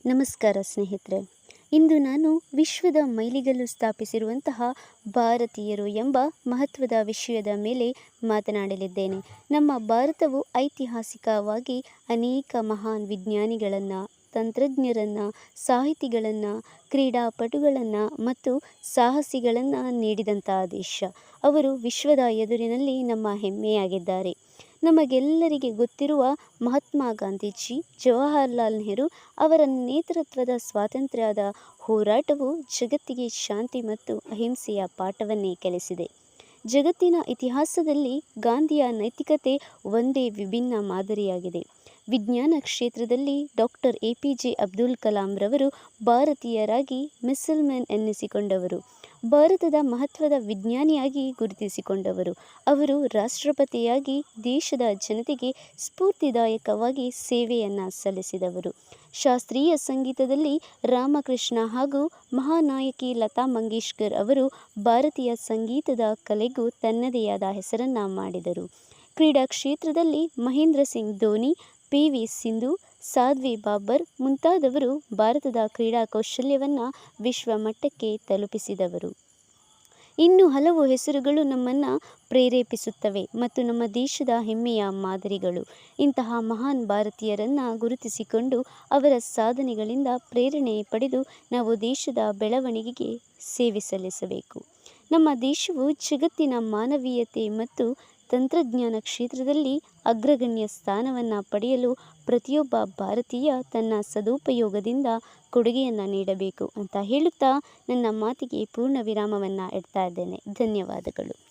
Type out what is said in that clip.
ನಮಸ್ಕಾರ ಸ್ನೇಹಿತರೆ. ಇಂದು ನಾನು ವಿಶ್ವದ ಮೈಲಿಗಲ್ಲು ಸ್ಥಾಪಿಸಿರುವಂತಹ ಭಾರತೀಯರು ಎಂಬ ಮಹತ್ವದ ವಿಷಯದ ಮೇಲೆ ಮಾತನಾಡಲಿದ್ದೇನೆ. ನಮ್ಮ ಭಾರತವು ಐತಿಹಾಸಿಕವಾಗಿ ಅನೇಕ ಮಹಾನ್ ವಿಜ್ಞಾನಿಗಳನ್ನು, ತಂತ್ರಜ್ಞರನ್ನು, ಸಾಹಿತಿಗಳನ್ನು, ಕ್ರೀಡಾಪಟುಗಳನ್ನು ಮತ್ತು ಸಾಹಸಿಗಳನ್ನು ನೀಡಿದಂತಹ ದೇಶ. ಅವರು ವಿಶ್ವದ ಎದುರಿನಲ್ಲಿ ನಮ್ಮ ಹೆಮ್ಮೆಯಾಗಿದ್ದಾರೆ. ನಮಗೆಲ್ಲರಿಗೆ ಗೊತ್ತಿರುವ ಮಹಾತ್ಮ ಗಾಂಧೀಜಿ, ಜವಾಹರ್ಲಾಲ್ ನೆಹರು ಅವರ ನೇತೃತ್ವದ ಸ್ವಾತಂತ್ರ್ಯದ ಹೋರಾಟವು ಜಗತ್ತಿಗೆ ಶಾಂತಿ ಮತ್ತು ಅಹಿಂಸೆಯ ಪಾಠವನ್ನೇ ಕಲಿಸಿದೆ. ಜಗತ್ತಿನ ಇತಿಹಾಸದಲ್ಲಿ ಗಾಂಧಿಯ ನೈತಿಕತೆ ಒಂದೇ ವಿಭಿನ್ನ ಮಾದರಿಯಾಗಿದೆ. ವಿಜ್ಞಾನ ಕ್ಷೇತ್ರದಲ್ಲಿ ಡಾಕ್ಟರ್ ಎ.ಪಿ.ಜೆ. ಅಬ್ದುಲ್ ಕಲಾಂ ರವರು ಭಾರತೀಯರಾಗಿ ಮಿಸೈಲ್ ಮ್ಯಾನ್ ಎನ್ನಿಸಿಕೊಂಡವರು. ಭಾರತದ ಮಹತ್ವದ ವಿಜ್ಞಾನಿಯಾಗಿ ಗುರುತಿಸಿಕೊಂಡವರು. ಅವರು ರಾಷ್ಟ್ರಪತಿಯಾಗಿ ದೇಶದ ಜನತೆಗೆ ಸ್ಫೂರ್ತಿದಾಯಕವಾಗಿ ಸೇವೆಯನ್ನು ಸಲ್ಲಿಸಿದವರು. ಶಾಸ್ತ್ರೀಯ ಸಂಗೀತದಲ್ಲಿ ರಾಮಕೃಷ್ಣ ಹಾಗೂ ಮಹಾನಾಯಕಿ ಲತಾ ಮಂಗೇಶ್ಕರ್ ಅವರು ಭಾರತೀಯ ಸಂಗೀತದ ಕಲೆಗೂ ತನ್ನದೇ ಆದ ಹೆಸರನ್ನು ಮಾಡಿದರು. ಕ್ರೀಡಾ ಕ್ಷೇತ್ರದಲ್ಲಿ ಮಹೇಂದ್ರ ಸಿಂಗ್ ಧೋನಿ, ಪಿ.ವಿ. ಸಿಂಧು, ಸಾಧ್ವಿ ಬಾಬರ್ ಮುಂತಾದವರು ಭಾರತದ ಕ್ರೀಡಾ ಕೌಶಲ್ಯವನ್ನು ವಿಶ್ವಮಟ್ಟಕ್ಕೆ ತಲುಪಿಸಿದವರು. ಇನ್ನೂ ಹಲವು ಹೆಸರುಗಳು ನಮ್ಮನ್ನು ಪ್ರೇರೇಪಿಸುತ್ತವೆ ಮತ್ತು ನಮ್ಮ ದೇಶದ ಹೆಮ್ಮೆಯ ಮಾದರಿಗಳು. ಇಂತಹ ಮಹಾನ್ ಭಾರತೀಯರನ್ನು ಗುರುತಿಸಿಕೊಂಡು ಅವರ ಸಾಧನೆಗಳಿಂದ ಪ್ರೇರಣೆ ಪಡೆದು ನಾವು ದೇಶದ ಬೆಳವಣಿಗೆಗೆ ಸೇವೆ ಸಲ್ಲಿಸಬೇಕು. ನಮ್ಮ ದೇಶವು ಜಗತ್ತಿನ ಮಾನವೀಯತೆ ಮತ್ತು ತಂತ್ರಜ್ಞಾನ ಕ್ಷೇತ್ರದಲ್ಲಿ ಅಗ್ರಗಣ್ಯ ಸ್ಥಾನವನ್ನು ಪಡೆಯಲು ಪ್ರತಿಯೊಬ್ಬ ಭಾರತೀಯ ತನ್ನ ಸದುಪಯೋಗದಿಂದ ಕೊಡುಗೆಯನ್ನು ನೀಡಬೇಕು ಅಂತ ಹೇಳುತ್ತಾ ನನ್ನ ಮಾತಿಗೆ ಪೂರ್ಣ ವಿರಾಮವನ್ನು ಇಡ್ತಾ ಇದ್ದೇನೆ. ಧನ್ಯವಾದಗಳು.